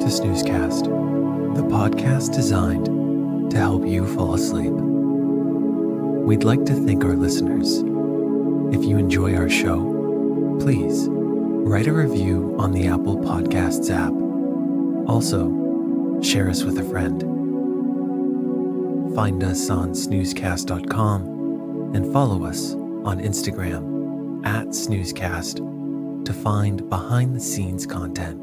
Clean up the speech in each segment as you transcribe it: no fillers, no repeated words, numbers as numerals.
to Snoozecast, the podcast designed to help you fall asleep. We'd like to thank our listeners. If you enjoy our show, please write a review on the Apple Podcasts app. Also, share us with a friend. Find us on snoozecast.com and follow us on Instagram @snoozecast to find behind-the-scenes content.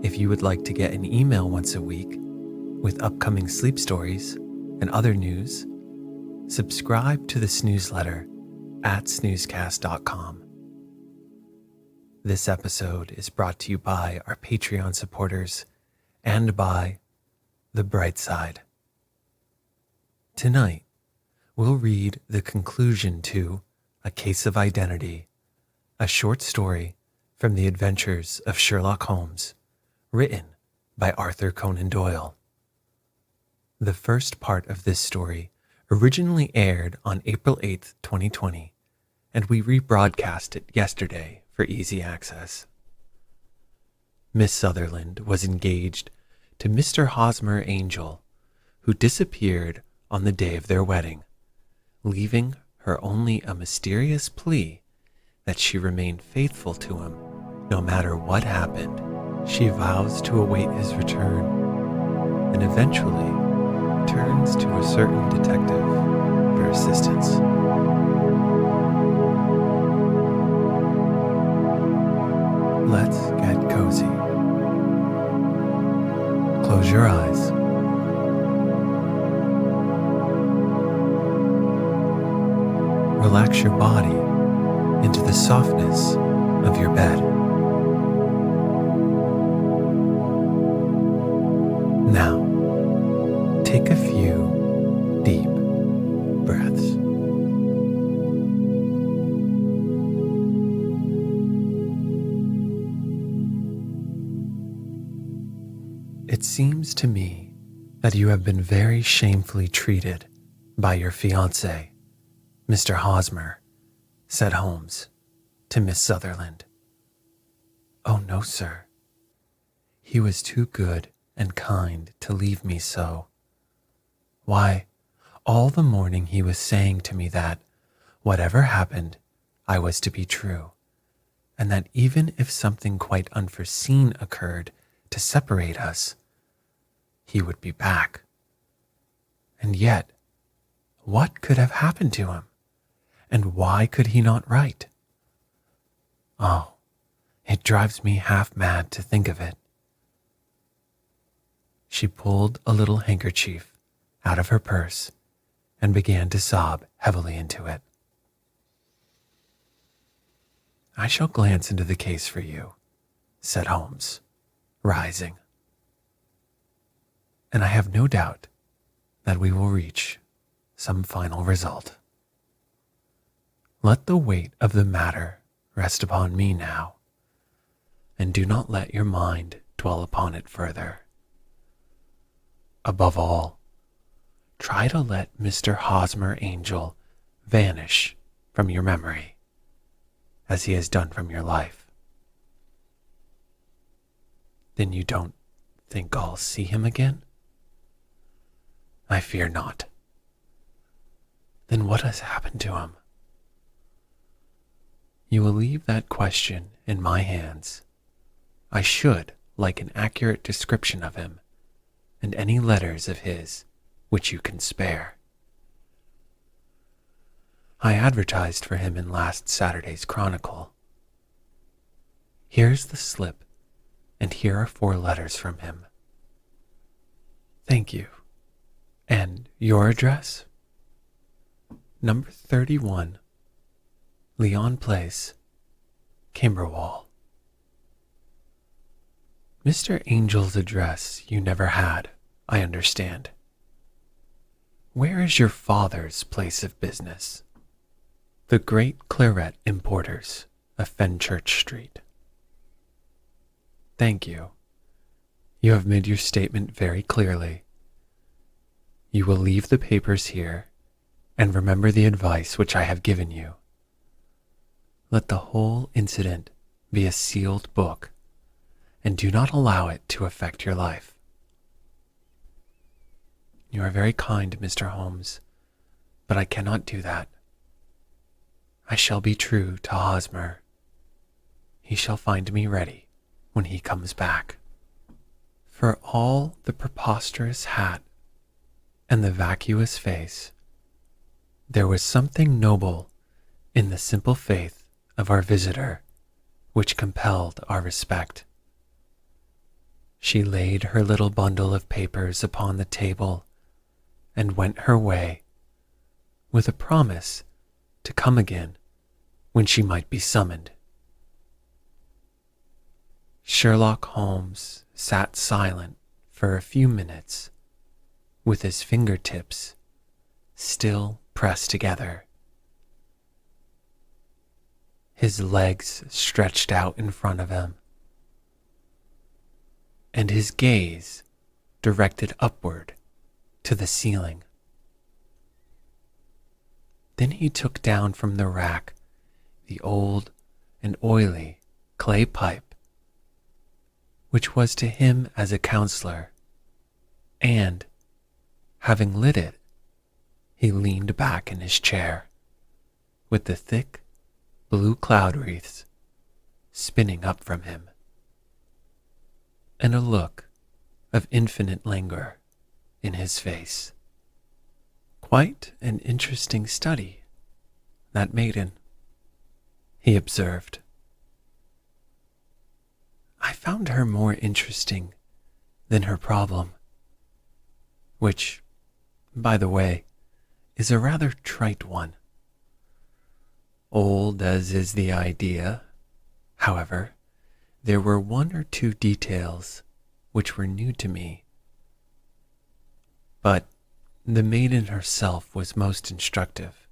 If you would like to get an email once a week with upcoming sleep stories and other news, subscribe to the Snoozeletter at snoozecast.com. This episode is brought to you by our Patreon supporters and by The Bright Side. Tonight, we'll read the conclusion to A Case of Identity, a short story from the Adventures of Sherlock Holmes, written by Arthur Conan Doyle. The first part of this story originally aired on April 8th, 2020, and we rebroadcast it yesterday for easy access. Miss Sutherland was engaged to Mr. Hosmer Angel, who disappeared on the day of their wedding, leaving her only a mysterious plea that she remain faithful to him no matter what happened. She vows to await his return and eventually turns to a certain detective for assistance. Let's get cozy. Close your eyes. Relax your body into the softness of your bed. Now, take a few deep breaths. It seems to me that you have been very shamefully treated by your fiancé, Mr. Hosmer, said Holmes to Miss Sutherland. Oh no, sir. He was too good and kind to leave me so. Why, all the morning he was saying to me that, whatever happened, I was to be true, and that even if something quite unforeseen occurred to separate us, he would be back. And yet, what could have happened to him? And why could he not write? Oh, it drives me half mad to think of it. She pulled a little handkerchief out of her purse and began to sob heavily into it. I shall glance into the case for you, said Holmes, rising. And I have no doubt that we will reach some final result. Let the weight of the matter rest upon me now, and do not let your mind dwell upon it further. Above all, try to let Mr. Hosmer Angel vanish from your memory, as he has done from your life. Then you don't think I'll see him again? I fear not. Then what has happened to him? You will leave that question in my hands. I should like an accurate description of him, and any letters of his which you can spare. I advertised for him in last Saturday's Chronicle. Here's the slip, and here are 4 letters from him. Thank you. And your address? Number 31, Leon Place, Camberwell. Mr. Angel's address you never had, I understand. Where is your father's place of business? The Great Claret Importers of Fenchurch Street. Thank you. You have made your statement very clearly. You will leave the papers here, and remember the advice which I have given you. Let the whole incident be a sealed book, and do not allow it to affect your life. You are very kind, Mr. Holmes, but I cannot do that. I shall be true to Hosmer. He shall find me ready when he comes back. For all the preposterous hat and the vacuous face, there was something noble in the simple faith of our visitor which compelled our respect. She laid her little bundle of papers upon the table and went her way, with a promise to come again when she might be summoned. Sherlock Holmes sat silent for a few minutes, with his fingertips still pressed together, his legs stretched out in front of him, and his gaze directed upward to the ceiling. Then he took down from the rack the old and oily clay pipe, which was to him as a counselor, and, having lit it, he leaned back in his chair, with the thick blue cloud wreaths spinning up from him, and a look of infinite languor in his face. Quite an interesting study, that maiden, he observed. I found her more interesting than her problem, which, by the way, is a rather trite one. Old as is the idea, however, there were one or two details which were new to me. But the maiden herself was most instructive.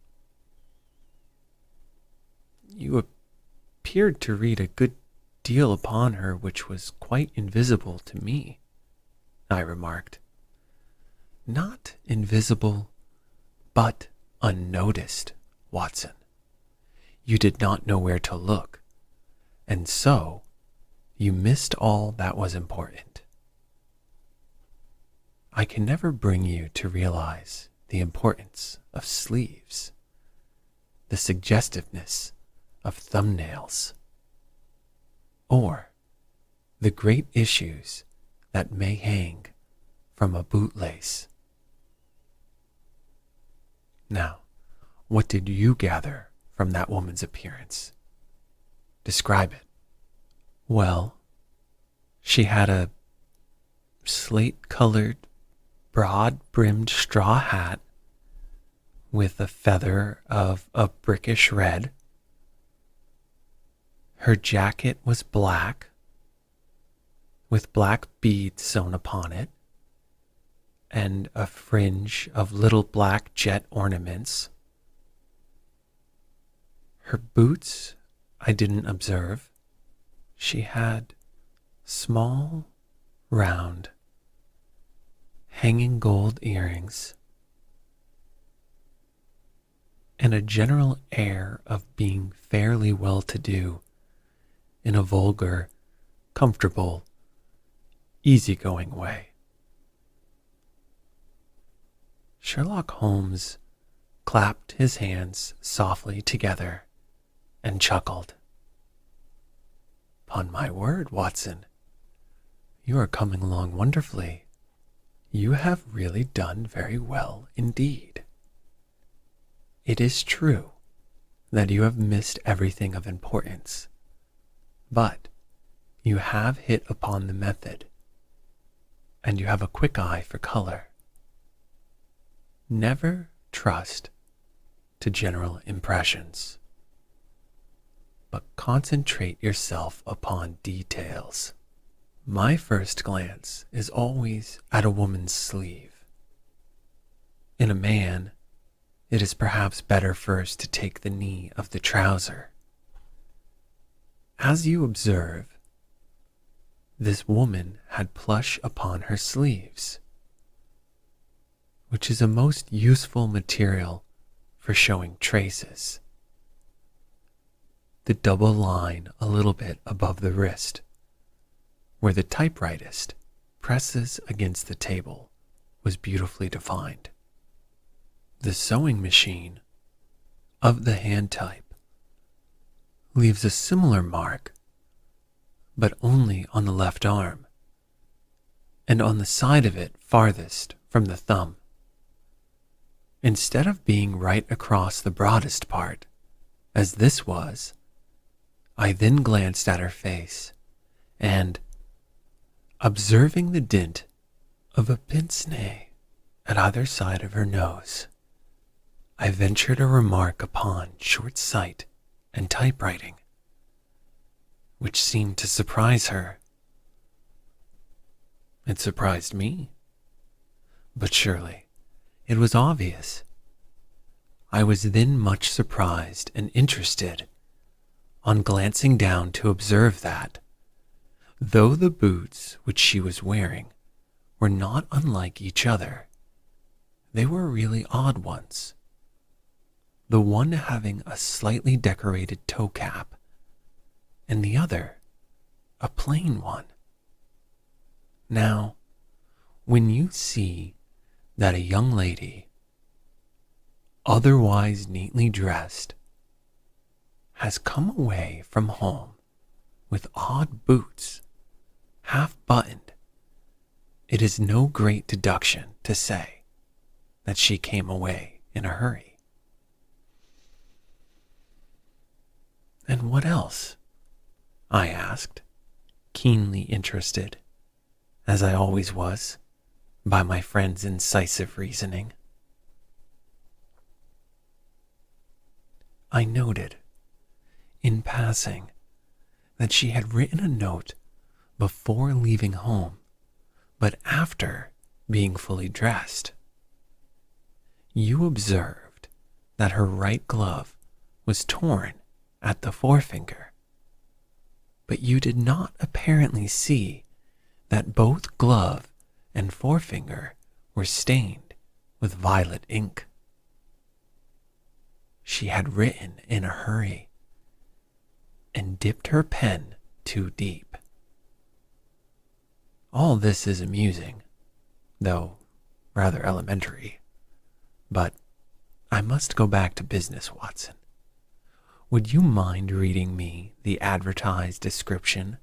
You appeared to read a good deal upon her which was quite invisible to me, I remarked. Not invisible, but unnoticed, Watson. You did not know where to look, and so you missed all that was important. I can never bring you to realize the importance of sleeves, the suggestiveness of thumbnails, or the great issues that may hang from a bootlace. Now, what did you gather from that woman's appearance? Describe it. Well, she had a slate-colored, broad-brimmed straw hat with a feather of a brickish red. Her jacket was black, with black beads sewn upon it, and a fringe of little black jet ornaments. Her boots I didn't observe. She had small, round, hanging gold earrings, and a general air of being fairly well-to-do in a vulgar, comfortable, easygoing way. Sherlock Holmes clapped his hands softly together and chuckled. "'Pon my word, Watson, you are coming along wonderfully. You have really done very well indeed. It is true that you have missed everything of importance, but you have hit upon the method, and you have a quick eye for color. Never trust to general impressions, but concentrate yourself upon details. My first glance is always at a woman's sleeve. In a man, it is perhaps better first to take the knee of the trouser. As you observe, this woman had plush upon her sleeves, which is a most useful material for showing traces. The double line a little bit above the wrist, where the typewritist presses against the table was beautifully defined. The sewing machine of the hand type leaves a similar mark, but only on the left arm and on the side of it farthest from the thumb. Instead of being right across the broadest part, as this was, I then glanced at her face and, observing the dint of a pince-nez at either side of her nose, I ventured a remark upon short sight and typewriting, which seemed to surprise her. It surprised me, but surely it was obvious. I was then much surprised and interested on glancing down to observe that, though the boots which she was wearing were not unlike each other, they were really odd ones, the one having a slightly decorated toe cap, and the other a plain one. Now, when you see that a young lady, otherwise neatly dressed, has come away from home with odd boots, half buttoned, it is no great deduction to say that she came away in a hurry. And what else? I asked, keenly interested, as I always was, by my friend's incisive reasoning. I noted, in passing, that she had written a note before leaving home, but after being fully dressed. You observed that her right glove was torn at the forefinger, but you did not apparently see that both glove and forefinger were stained with violet ink. She had written in a hurry and dipped her pen too deep. All this is amusing, though rather elementary, but I must go back to business, Watson. Would you mind reading me the advertised description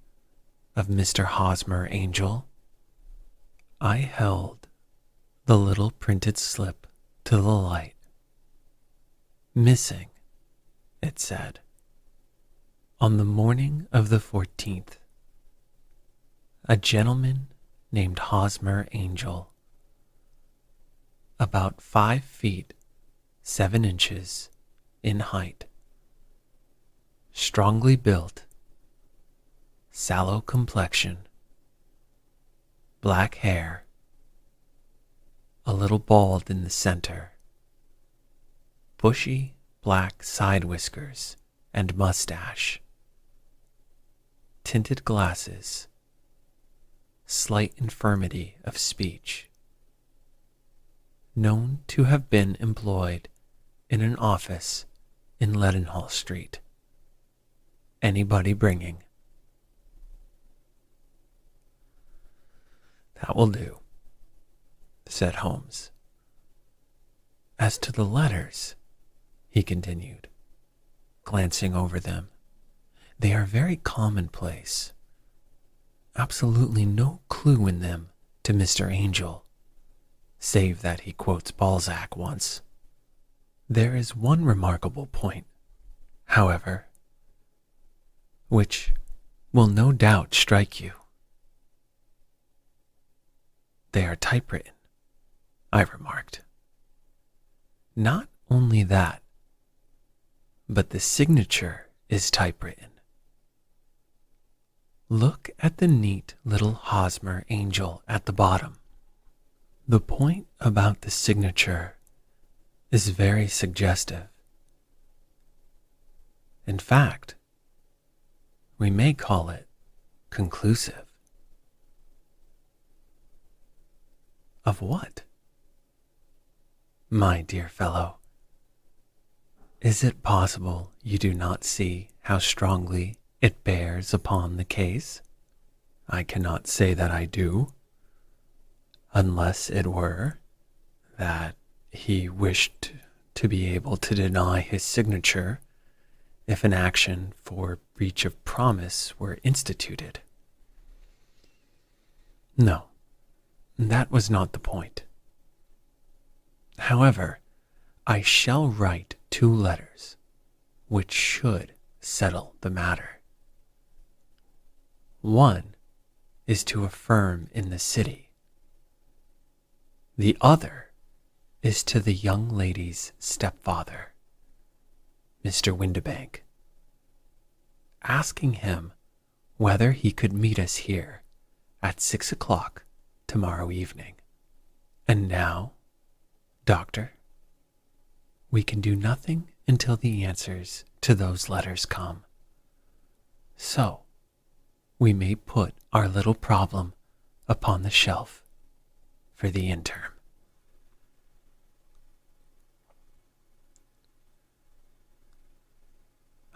of Mr. Hosmer Angel? I held the little printed slip to the light. Missing, it said, on the morning of the 14th, a gentleman named Hosmer Angel, about 5 feet 7 inches in height, strongly built, sallow complexion, black hair, a little bald in the center, bushy black side whiskers and mustache, tinted glasses, slight infirmity of speech, known to have been employed in an office in Leadenhall Street. Anybody bringing? That will do, said Holmes. As to the letters, he continued, glancing over them, they are very commonplace. Absolutely no clue in them to Mr. Angel, save that he quotes Balzac once. There is one remarkable point, however, which will no doubt strike you. They are typewritten, I remarked. Not only that, but the signature is typewritten. Look at the neat little Hosmer Angel at the bottom. The point about the signature is very suggestive. In fact, we may call it conclusive. Of what? My dear fellow, is it possible you do not see how strongly it bears upon the case? I cannot say that I do, unless it were that he wished to be able to deny his signature if an action for breach of promise were instituted. No, that was not the point. However, I shall write 2 letters which should settle the matter. One is to a firm in the city. The other is to the young lady's stepfather, Mr. Windibank, asking him whether he could meet us here at 6 o'clock tomorrow evening. And now, Doctor, we can do nothing until the answers to those letters come. So, we may put our little problem upon the shelf for the interim.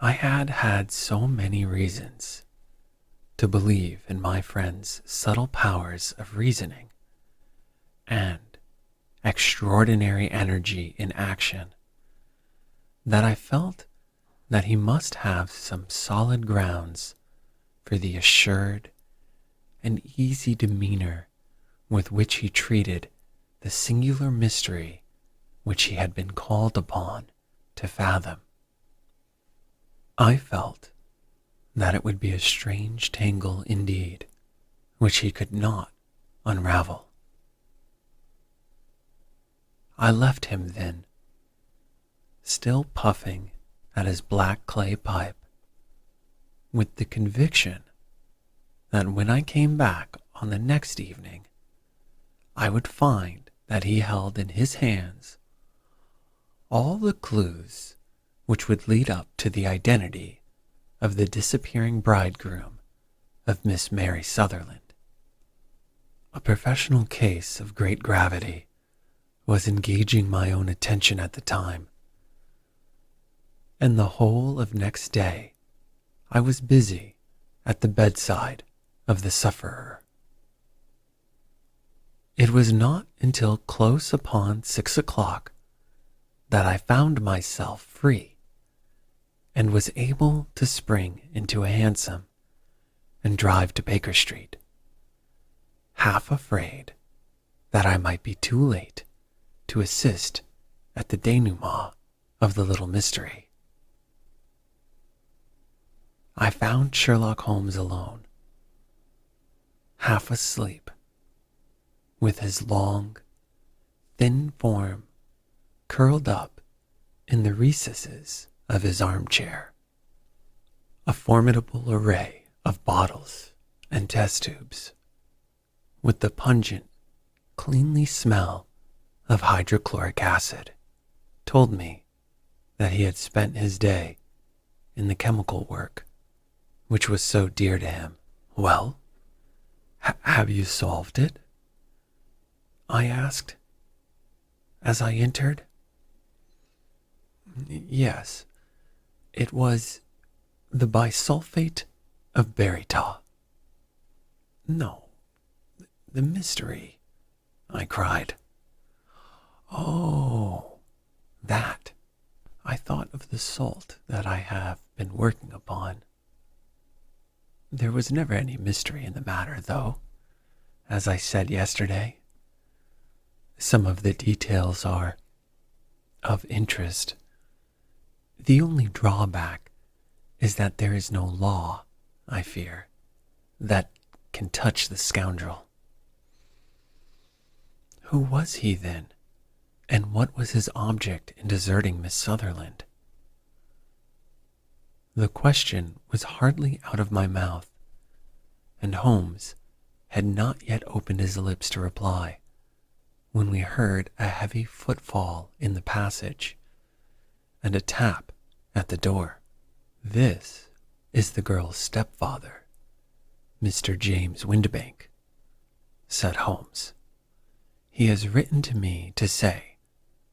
I had so many reasons to believe in my friend's subtle powers of reasoning and extraordinary energy in action that I felt that he must have some solid grounds for the assured and easy demeanor with which he treated the singular mystery which he had been called upon to fathom. I felt that it would be a strange tangle indeed, which he could not unravel. I left him then, still puffing at his black clay pipe, with the conviction that when I came back on the next evening, I would find that he held in his hands all the clues which would lead up to the identity of the disappearing bridegroom of Miss Mary Sutherland. A professional case of great gravity was engaging my own attention at the time, and the whole of next day I was busy at the bedside of the sufferer. It was not until close upon 6 o'clock that I found myself free and was able to spring into a hansom and drive to Baker Street, half afraid that I might be too late to assist at the denouement of the little mystery. I found Sherlock Holmes alone, half asleep, with his long, thin form curled up in the recesses of his armchair. A formidable array of bottles and test tubes, with the pungent, cleanly smell of hydrochloric acid, told me that he had spent his day in the chemical work which was so dear to him. Well, have you solved it? I asked as I entered. Yes, it was the bisulfate of baryta. No, the mystery, I cried. Oh, that. I thought of the salt that I have been working upon. There was never any mystery in the matter, though, as I said yesterday. Some of the details are of interest. The only drawback is that there is no law, I fear, that can touch the scoundrel. Who was he then, and what was his object in deserting Miss Sutherland? The question was hardly out of my mouth, and Holmes had not yet opened his lips to reply, when we heard a heavy footfall in the passage and a tap at the door. This is the girl's stepfather, Mr. James Windibank, said Holmes. He has written to me to say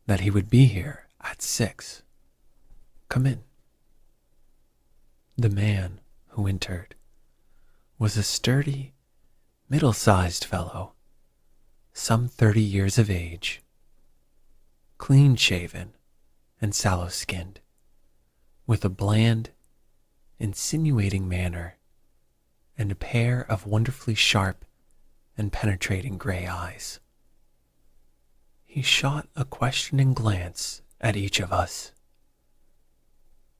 that he would be here at 6. Come in. The man who entered was a sturdy middle-sized fellow, some 30 years of age, clean-shaven and sallow-skinned, with a bland, insinuating manner and a pair of wonderfully sharp and penetrating gray eyes. He shot a questioning glance at each of us,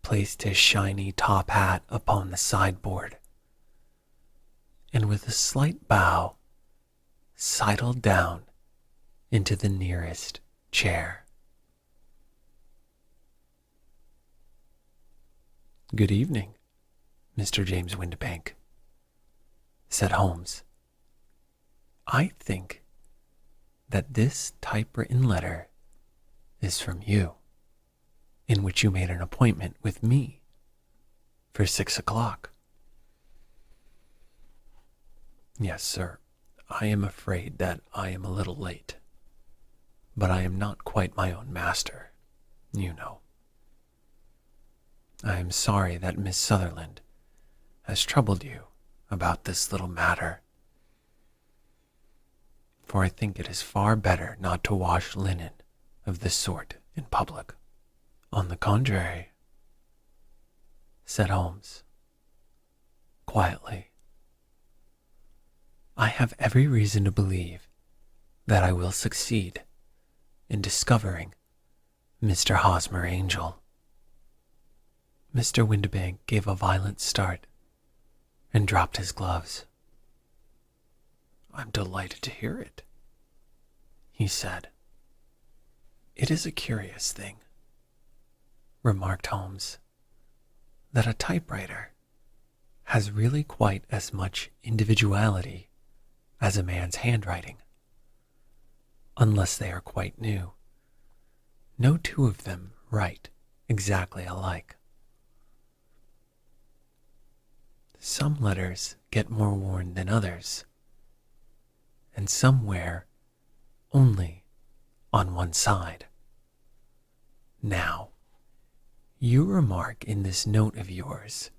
placed his shiny top hat upon the sideboard, and with a slight bow, sidled down into the nearest chair. "Good evening, Mr. James Windibank," said Holmes. "I think that this typewritten letter is from you, in which you made an appointment with me for 6 o'clock. "Yes, sir. I am afraid that I am a little late, but I am not quite my own master, you know. I am sorry that Miss Sutherland has troubled you about this little matter, for I think it is far better not to wash linen of this sort in public." "On the contrary," said Holmes, quietly, "I have every reason to believe that I will succeed in discovering Mr. Hosmer Angel." Mr. Windibank gave a violent start and dropped his gloves. "I'm delighted to hear it," he said. "It is a curious thing," remarked Holmes, "that a typewriter has really quite as much individuality as a man's handwriting. Unless they are quite new, no two of them write exactly alike. Some letters get more worn than others, and some wear only on one side. Now, you remark in this note of yours,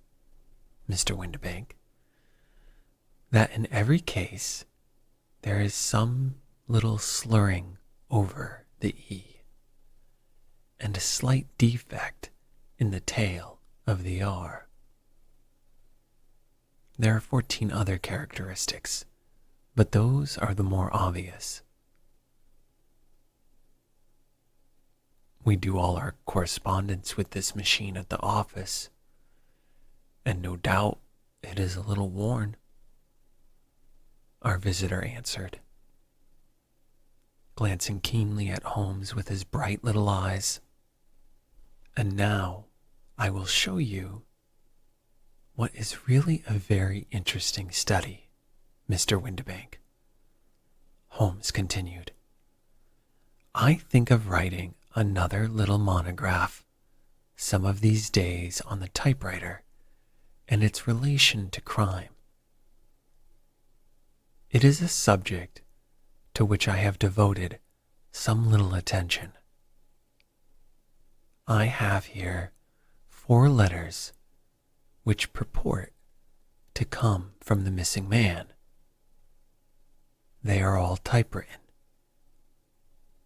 Mr. Windibank, that in every case there is some little slurring over the E, and a slight defect in the tail of the R. There are 14 other characteristics, but those are the more obvious. We do all our correspondence with this machine at the office, and no doubt it is a little worn," our visitor answered, glancing keenly at Holmes with his bright little eyes. "And now I will show you what is really a very interesting study, Mr. Windibank," Holmes continued. "I think of writing another little monograph some of these days on the typewriter and its relation to crime. It is a subject to which I have devoted some little attention. I have here 4 letters which purport to come from the missing man. They are all typewritten.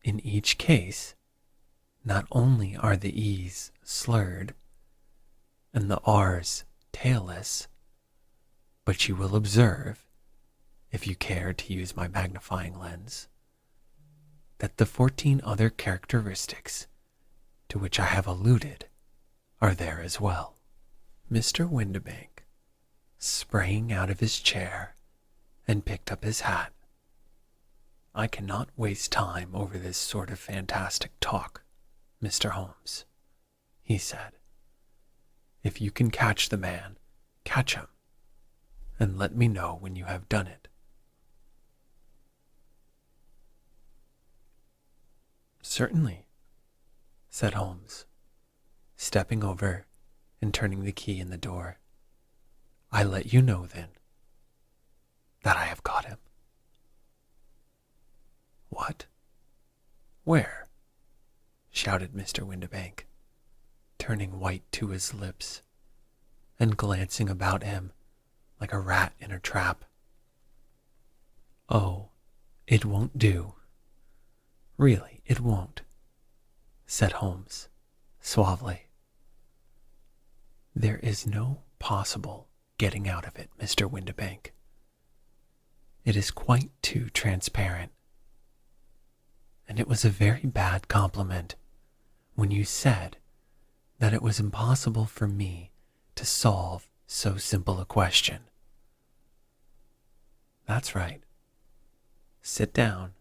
In each case, not only are the E's slurred and the R's tailless, but you will observe, if you care to use my magnifying lens, that the 14 other characteristics to which I have alluded are there as well." Mr. Windibank sprang out of his chair and picked up his hat. "I cannot waste time over this sort of fantastic talk, Mr. Holmes," he said. "If you can catch the man, catch him, and let me know when you have done it." "Certainly," said Holmes, stepping over and turning the key in the door. "I let you know, then, that I have got him." "What? Where?" shouted Mr. Windibank, turning white to his lips and glancing about him like a rat in a trap. "Oh, it won't do. Really, it won't," said Holmes, suavely. "There is no possible getting out of it, Mr. Windibank. It is quite too transparent. And it was a very bad compliment when you said that it was impossible for me to solve so simple a question. That's right. Sit down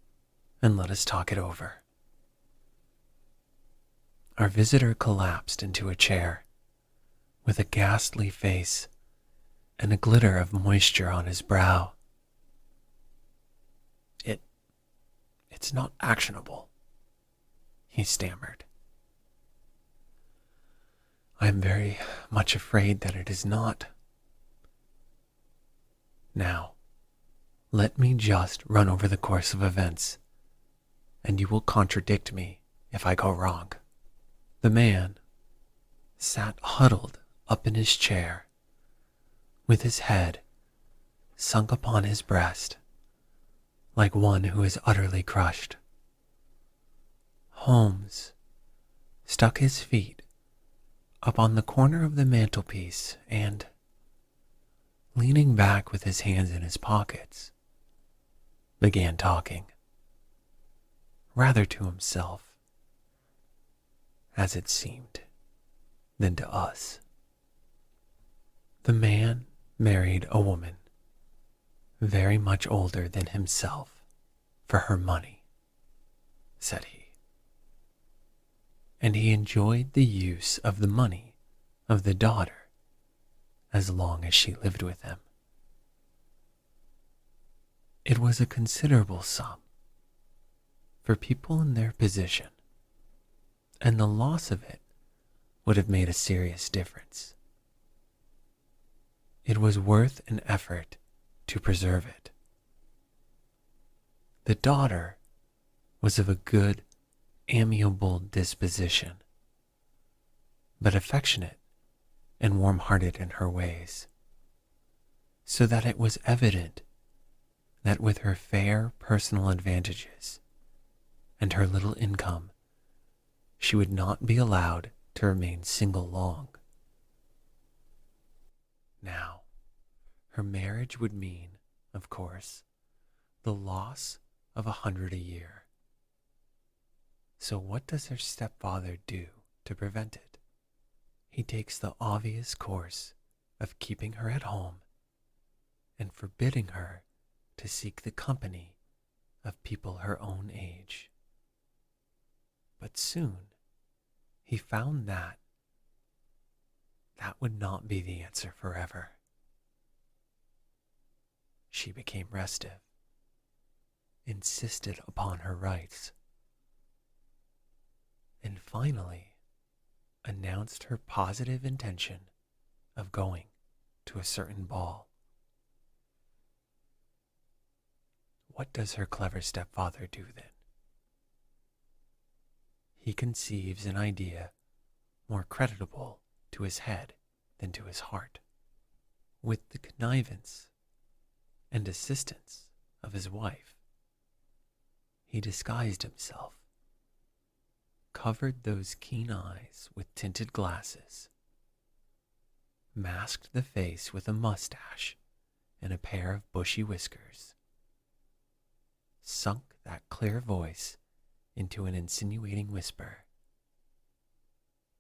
and let us talk it over." Our visitor collapsed into a chair with a ghastly face and a glitter of moisture on his brow. It's not actionable," he stammered. "I am very much afraid that it is not. Now, let me just run over the course of events, and you will contradict me if I go wrong." The man sat huddled up in his chair, with his head sunk upon his breast, like one who is utterly crushed. Holmes stuck his feet up on the corner of the mantelpiece and, leaning back with his hands in his pockets, began talking, rather to himself, as it seemed, than to us. The man married a woman very much older than himself for her money, said he, and he enjoyed the use of the money of the daughter as long as she lived with him. It was a considerable sum for people in their position, and the loss of it would have made a serious difference. It was worth an effort to preserve it. The daughter was of a good, amiable disposition, but affectionate and warm-hearted in her ways, so that it was evident that with her fair personal advantages and her little income, she would not be allowed to remain single long. Now, her marriage would mean, of course, the loss of 100 a year. So what does her stepfather do to prevent it? He takes the obvious course of keeping her at home and forbidding her to seek the company of people her own age. But soon he found that would not be the answer forever. She became restive, insisted upon her rights, and finally announced her positive intention of going to a certain ball. What does her clever stepfather do then? He conceives an idea more creditable to his head than to his heart. With the connivance and assistance of his wife, he disguised himself, covered those keen eyes with tinted glasses, masked the face with a mustache and a pair of bushy whiskers, sunk that clear voice into an insinuating whisper,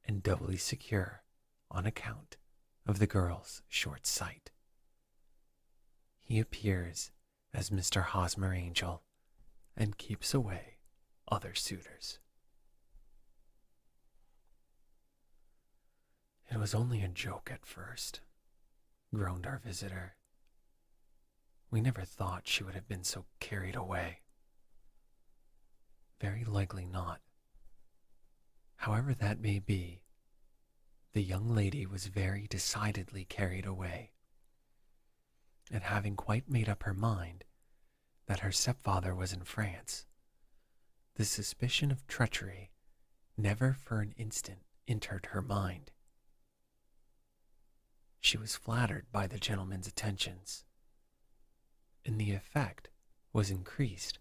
and doubly secure on account of the girl's short sight, he appears as Mr. Hosmer Angel and keeps away other suitors. It was only a joke at first, groaned our visitor. We never thought she would have been so carried away. Very likely not. However that may be, the young lady was very decidedly carried away, and having quite made up her mind that her stepfather was in France, the suspicion of treachery never for an instant entered her mind. She was flattered by the gentleman's attentions, and the effect was increased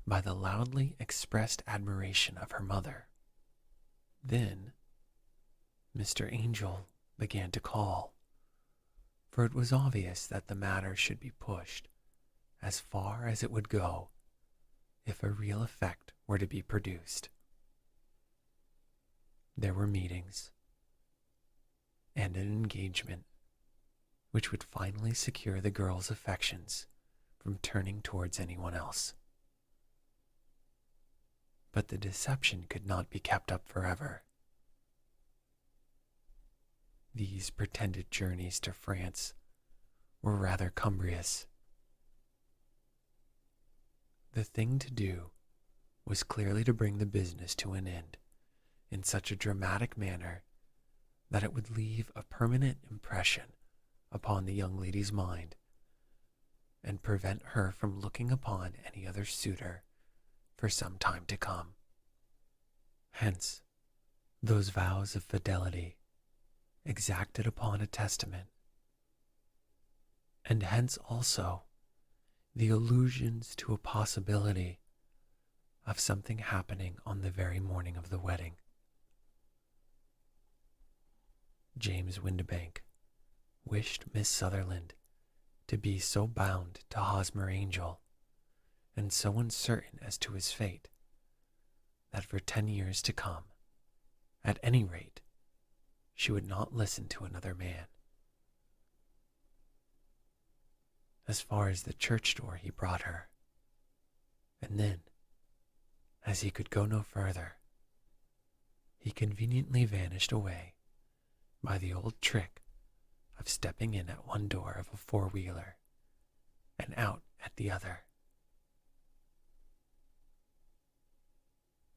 by the loudly expressed admiration of her mother. Then Mr. Angel began to call, for it was obvious that the matter should be pushed as far as it would go if a real effect were to be produced. There were meetings and an engagement which would finally secure the girl's affections from turning towards anyone else. But the deception could not be kept up forever. These pretended journeys to France were rather cumbrous. The thing to do was clearly to bring the business to an end in such a dramatic manner that it would leave a permanent impression upon the young lady's mind and prevent her from looking upon any other suitor for some time to come. Hence, those vows of fidelity exacted upon a testament, and hence also the allusions to a possibility of something happening on the very morning of the wedding. James Windibank wished Miss Sutherland to be so bound to Hosmer Angel and so uncertain as to his fate that for 10 years to come, at any rate, she would not listen to another man. As far as the church door he brought her, and then, as he could go no further, he conveniently vanished away by the old trick of stepping in at one door of a four-wheeler and out at the other.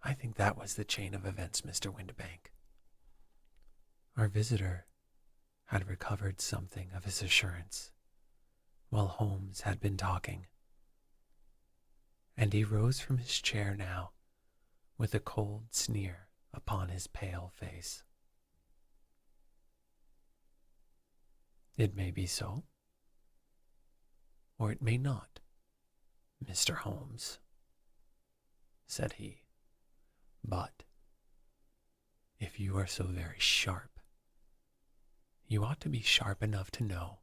I think that was the chain of events, Mr. Windibank. Our visitor had recovered something of his assurance while Holmes had been talking, and he rose from his chair now with a cold sneer upon his pale face. It may be so, or it may not, Mr. Holmes, said he, but if you are so very sharp, you ought to be sharp enough to know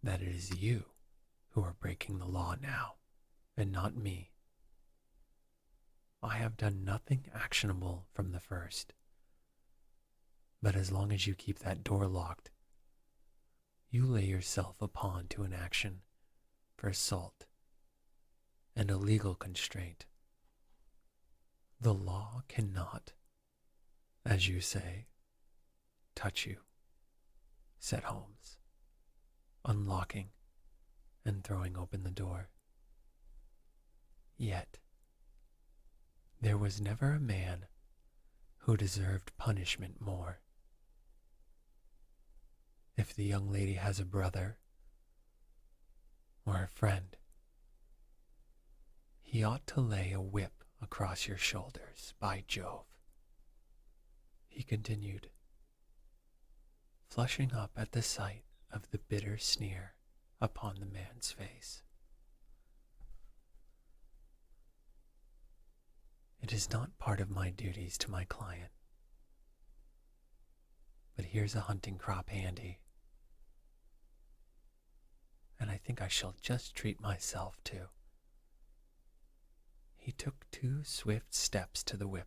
that it is you who are breaking the law now, and not me. I have done nothing actionable from the first, but as long as you keep that door locked, you lay yourself upon to an action for assault and a legal constraint. The law cannot, as you say, touch you, said Holmes, unlocking and throwing open the door. Yet, there was never a man who deserved punishment more. If the young lady has a brother or a friend, he ought to lay a whip across your shoulders, by Jove, he continued, flushing up at the sight of the bitter sneer upon the man's face. It is not part of my duties to my client, but here's a hunting crop handy, and I think I shall just treat myself too. He took 2 swift steps to the whip,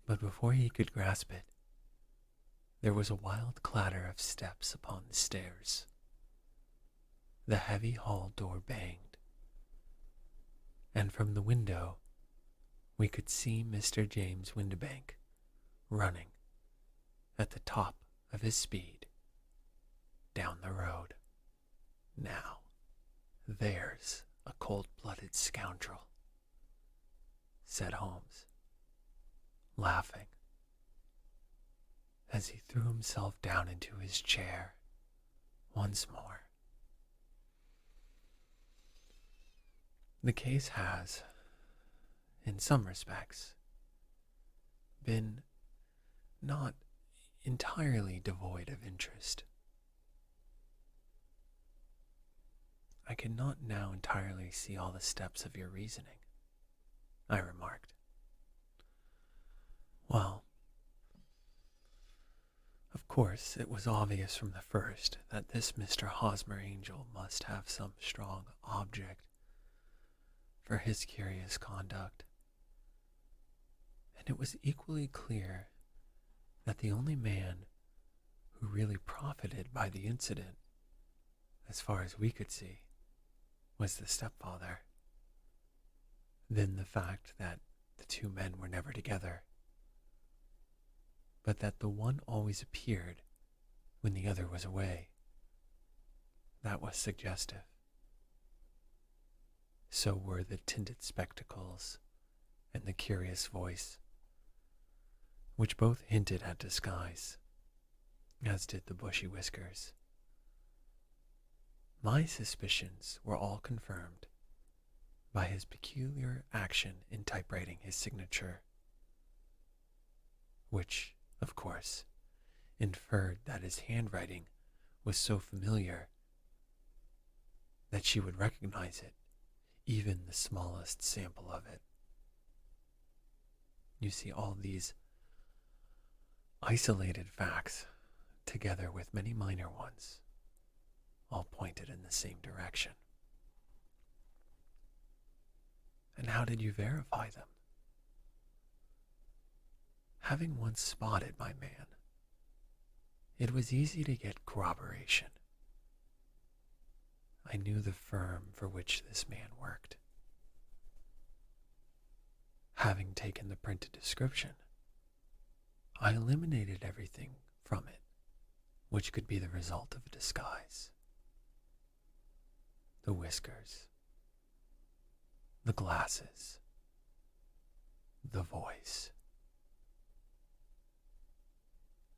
but before he could grasp it, there was a wild clatter of steps upon the stairs. The heavy hall door banged, and from the window we could see Mr. James Windibank running at the top of his speed down the road. Now, there's a cold-blooded scoundrel, said Holmes, laughing, as he threw himself down into his chair once more. The case has, in some respects, been not entirely devoid of interest. I cannot now entirely see all the steps of your reasoning, I remarked. Well, of course, it was obvious from the first that this Mr. Hosmer Angel must have some strong object for his curious conduct, and it was equally clear that the only man who really profited by the incident, as far as we could see, was the stepfather. Then the fact that the two men were never together, but that the one always appeared when the other was away. That was suggestive. So were the tinted spectacles and the curious voice, which both hinted at disguise, as did the bushy whiskers. My suspicions were all confirmed by his peculiar action in typewriting his signature, which, of course, inferred that his handwriting was so familiar that she would recognize it, even the smallest sample of it. You see, all these isolated facts, together with many minor ones, all pointed in the same direction. And how did you verify them? Having once spotted my man, it was easy to get corroboration. I knew the firm for which this man worked. Having taken the printed description, I eliminated everything from it which could be the result of a disguise. The whiskers, the glasses, the voice.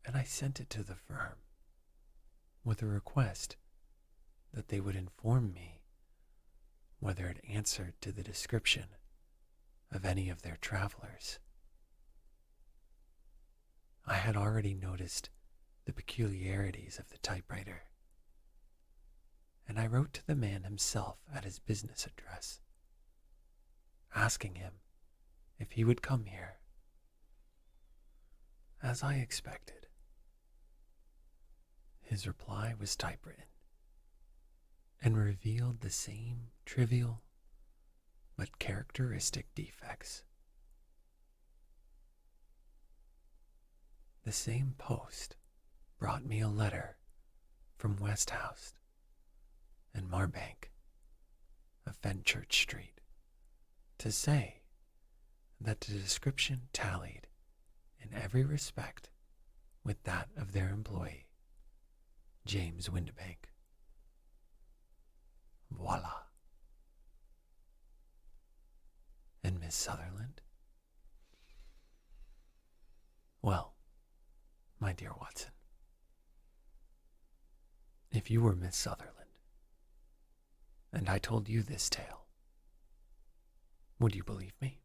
And I sent it to the firm with a request that they would inform me whether it answered to the description of any of their travelers. I had already noticed the peculiarities of the typewriter, and I wrote to the man himself at his business address, asking him if he would come here. As I expected, his reply was typewritten and revealed the same trivial but characteristic defects. The same post brought me a letter from Westhouse and Marbank of Fenchurch Street to say that the description tallied in every respect with that of their employee, James Windibank. Voila. And Miss Sutherland? Well, my dear Watson, if you were Miss Sutherland, and I told you this tale, would you believe me?